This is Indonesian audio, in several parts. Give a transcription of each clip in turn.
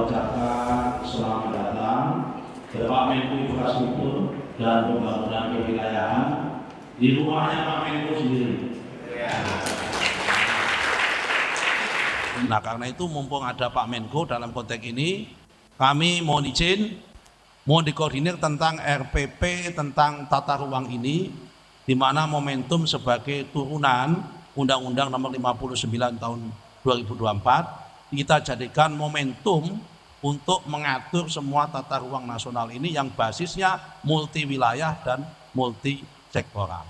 ucapkan selamat datang Bapak Menko Infrastruktur dan Pembangunan Kewilayahan di rumahnya Pak Menko sendiri. Nah, karena itu mumpung ada Pak Menko dalam konteks ini, kami mohon izin, mohon dikoordinir tentang RPP tentang tata ruang ini, di mana momentum sebagai turunan Undang-Undang Nomor 59 Tahun 2024, kita jadikan momentum untuk mengatur semua tata ruang nasional ini yang basisnya multi wilayah dan multi sektoral.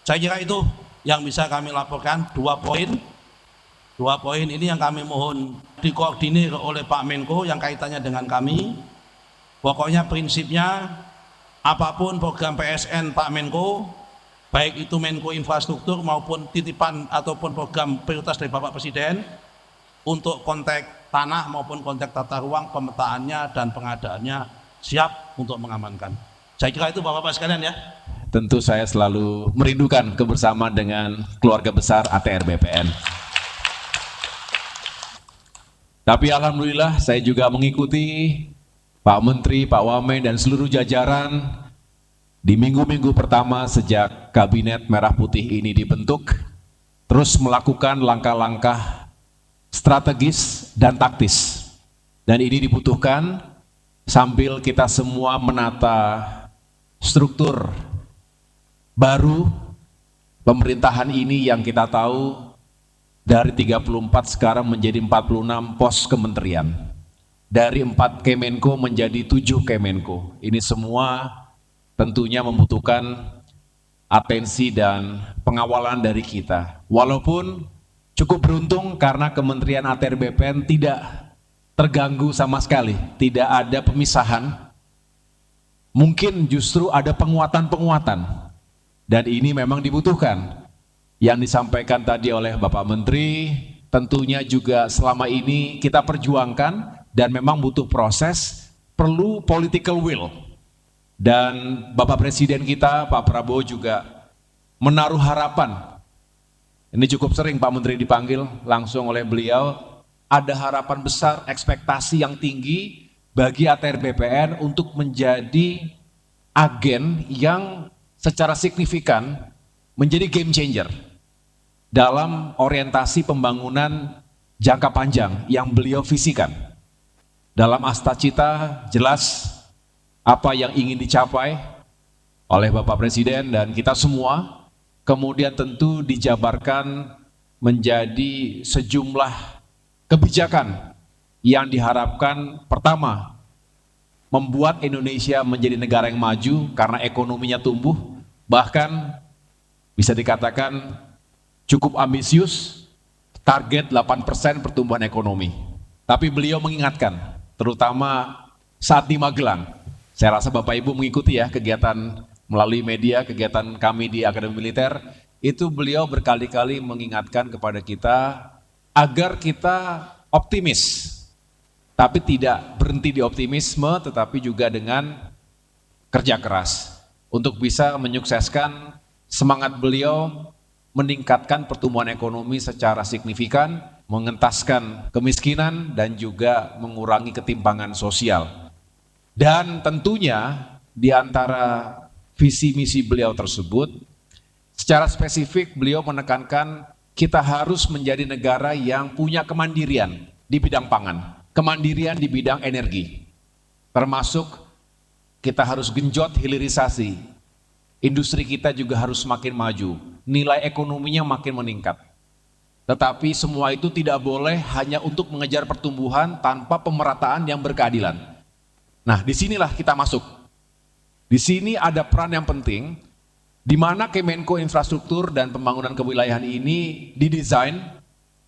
Saya kira itu yang bisa kami laporkan, dua poin ini yang kami mohon dikoordinir oleh Pak Menko yang kaitannya dengan kami. Pokoknya prinsipnya apapun program PSN Pak Menko, baik itu Menko Infrastruktur maupun titipan ataupun program prioritas dari Bapak Presiden, untuk konteks tanah maupun konteks tata ruang, pemetaannya dan pengadaannya siap untuk mengamankan. Saya kira itu Bapak-Bapak sekalian ya. Tentu saya selalu merindukan kebersamaan dengan keluarga besar ATR BPN. Tapi alhamdulillah saya juga mengikuti Pak Menteri, Pak Wamen dan seluruh jajaran di minggu-minggu pertama sejak Kabinet Merah Putih ini dibentuk, terus melakukan langkah-langkah strategis dan taktis. Dan ini dibutuhkan sambil kita semua menata struktur baru pemerintahan ini yang kita tahu dari 34 sekarang menjadi 46 pos kementerian. Dari 4 Kemenko menjadi 7 Kemenko. Ini semua tentunya membutuhkan atensi dan pengawalan dari kita. Walaupun cukup beruntung karena Kementerian ATR BPN tidak terganggu sama sekali, tidak ada pemisahan. Mungkin justru ada penguatan-penguatan, dan ini memang dibutuhkan. Yang disampaikan tadi oleh Bapak Menteri, tentunya juga selama ini kita perjuangkan dan memang butuh proses, perlu political will. Dan Bapak Presiden kita, Pak Prabowo juga menaruh harapan. Ini cukup sering Pak Menteri dipanggil langsung oleh beliau, ada harapan besar, ekspektasi yang tinggi bagi ATR BPN untuk menjadi agen yang secara signifikan menjadi game changer dalam orientasi pembangunan jangka panjang yang beliau visikan. Dalam Astacita jelas apa yang ingin dicapai oleh Bapak Presiden dan kita semua, kemudian tentu dijabarkan menjadi sejumlah kebijakan yang diharapkan pertama, membuat Indonesia menjadi negara yang maju karena ekonominya tumbuh, bahkan bisa dikatakan cukup ambisius, target 8% pertumbuhan ekonomi. Tapi beliau mengingatkan, terutama saat di Magelang, saya rasa Bapak Ibu mengikuti ya kegiatan melalui media, kegiatan kami di Akademi Militer, itu beliau berkali-kali mengingatkan kepada kita agar kita optimis, tapi tidak berhenti di optimisme, tetapi juga dengan kerja keras untuk bisa menyukseskan semangat beliau meningkatkan pertumbuhan ekonomi secara signifikan, mengentaskan kemiskinan dan juga mengurangi ketimpangan sosial. Dan tentunya di antara visi misi beliau tersebut, secara spesifik beliau menekankan kita harus menjadi negara yang punya kemandirian di bidang pangan, kemandirian di bidang energi, termasuk kita harus genjot hilirisasi, industri kita juga harus semakin maju, nilai ekonominya makin meningkat. Tetapi semua itu tidak boleh hanya untuk mengejar pertumbuhan tanpa pemerataan yang berkeadilan. Nah, disinilah kita masuk. Di sini ada peran yang penting, di mana Kemenko Infrastruktur dan Pembangunan Kewilayahan ini didesain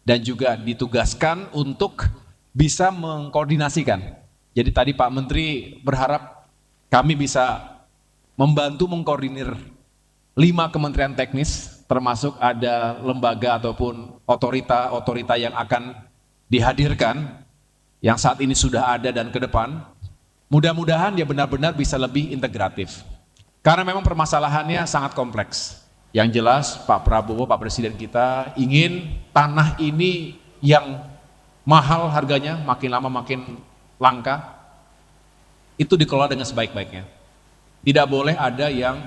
dan juga ditugaskan untuk bisa mengkoordinasikan. Jadi tadi Pak Menteri berharap kami bisa membantu mengkoordinir 5 kementerian teknis, termasuk ada lembaga ataupun otorita yang akan dihadirkan, yang saat ini sudah ada dan ke depan. Mudah-mudahan dia benar-benar bisa lebih integratif. Karena memang permasalahannya sangat kompleks. Yang jelas Pak Prabowo, Pak Presiden kita ingin tanah ini yang mahal harganya, makin lama makin langka, itu dikelola dengan sebaik-baiknya. Tidak boleh ada yang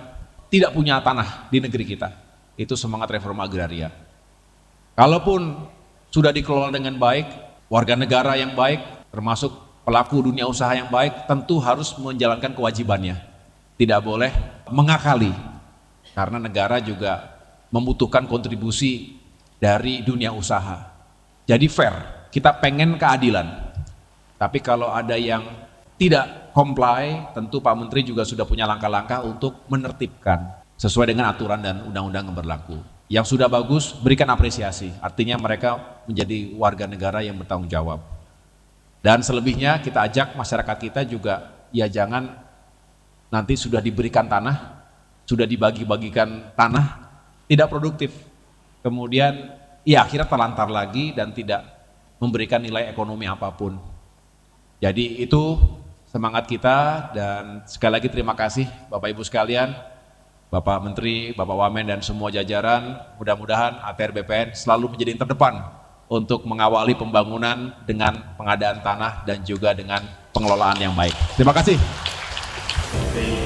tidak punya tanah di negeri kita. Itu semangat reforma agraria. Kalaupun sudah dikelola dengan baik, warga negara yang baik, termasuk pelaku dunia usaha yang baik, tentu harus menjalankan kewajibannya. Tidak boleh mengakali, karena negara juga membutuhkan kontribusi dari dunia usaha. Jadi fair, kita pengen keadilan. Tapi kalau ada yang tidak comply, tentu Pak Menteri juga sudah punya langkah-langkah untuk menertibkan sesuai dengan aturan dan undang-undang yang berlaku. Yang sudah bagus, berikan apresiasi. Artinya mereka menjadi warga negara yang bertanggung jawab. Dan selebihnya kita ajak masyarakat kita juga, ya jangan nanti sudah diberikan tanah, sudah dibagi-bagikan tanah, tidak produktif. Kemudian ya akhirnya terlantar lagi dan tidak memberikan nilai ekonomi apapun. Jadi itu semangat kita, dan sekali lagi terima kasih Bapak Ibu sekalian, Bapak Menteri, Bapak Wamen dan semua jajaran. Mudah-mudahan ATR BPN selalu menjadi yang terdepan untuk mengawali pembangunan dengan pengadaan tanah dan juga dengan pengelolaan yang baik. Terima kasih. Jadi